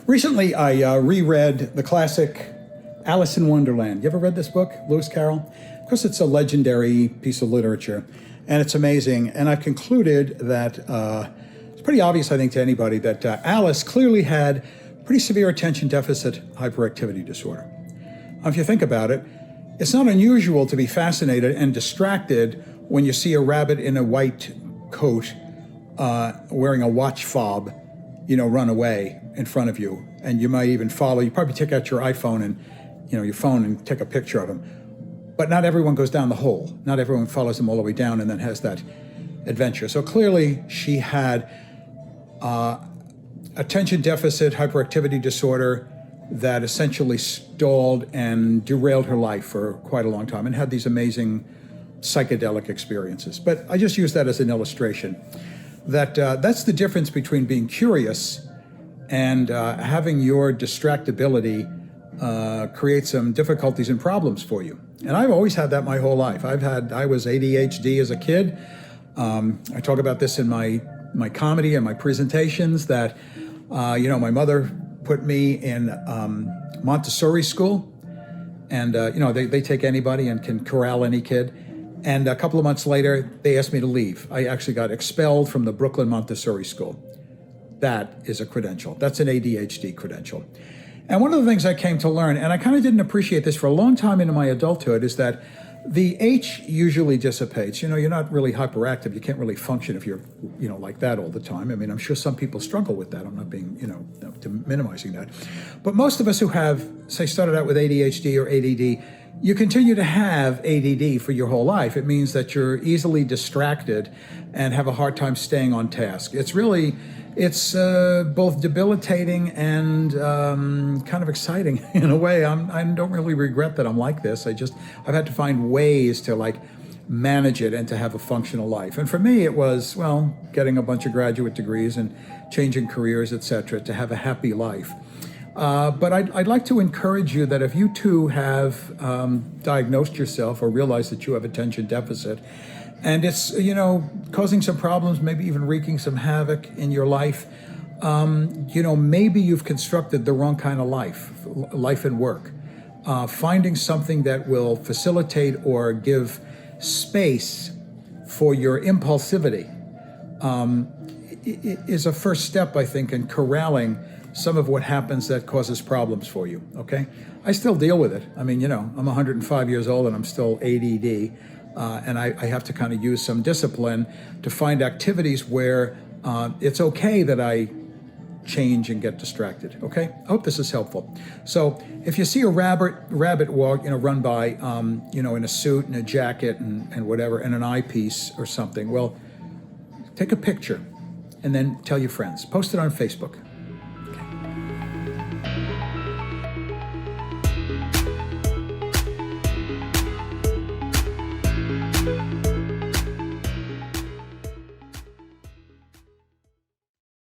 Recently, I reread the classic Alice in Wonderland. You ever read this book, Lewis Carroll? Of course, it's a legendary piece of literature, and it's amazing. And I've concluded that it's pretty obvious, I think, to anybody that Alice clearly had pretty severe attention deficit hyperactivity disorder. If you think about it, it's not unusual to be fascinated and distracted when you see a rabbit in a white coat wearing a watch fob, run away in front of you. And you might even follow, you probably take out your iPhone and, your phone and take a picture of him. But not everyone goes down the hole. Not everyone follows him all the way down and then has that adventure. So clearly she had attention deficit hyperactivity disorder that essentially stalled and derailed her life for quite a long time and had these amazing psychedelic experiences. But I just use that as an illustration that that's the difference between being curious and having your distractibility create some difficulties and problems for you. And I've always had that my whole life. I was ADHD as a kid. I talk about this in my comedy and my presentations that, my mother put me in Montessori school. And, they take anybody and can corral any kid. And a couple of months later, they asked me to leave. I actually got expelled from the Brooklyn Montessori school. That is a credential. That's an ADHD credential. And one of the things I came to learn, and I kind of didn't appreciate this for a long time into my adulthood, is that the H usually dissipates. You're not really hyperactive. You can't really function if you're, like that all the time. I mean, I'm sure some people struggle with that. I'm not being, minimizing that. But most of us who have, say, started out with ADHD or ADD, you continue to have ADD for your whole life. It means that you're easily distracted and have a hard time staying on task. It's both debilitating and kind of exciting in a way. I don't really regret that I'm like this. I've had to find ways to manage it and to have a functional life. And for me, it was, getting a bunch of graduate degrees and changing careers, etc., to have a happy life. But I'd like to encourage you that if you too have diagnosed yourself or realized that you have attention deficit, and it's, causing some problems, maybe even wreaking some havoc in your life, maybe you've constructed the wrong kind of life and work. Finding something that will facilitate or give space for your impulsivity is a first step, I think, in corralling some of what happens that causes problems for you, okay? I still deal with it. I mean, I'm 105 years old and I'm still ADD. And I have to kind of use some discipline to find activities where it's okay that I change and get distracted, okay? I hope this is helpful. So if you see a rabbit walk, run by, in a suit and a jacket and whatever, and an eyepiece or something, well, take a picture and then tell your friends. Post it on Facebook.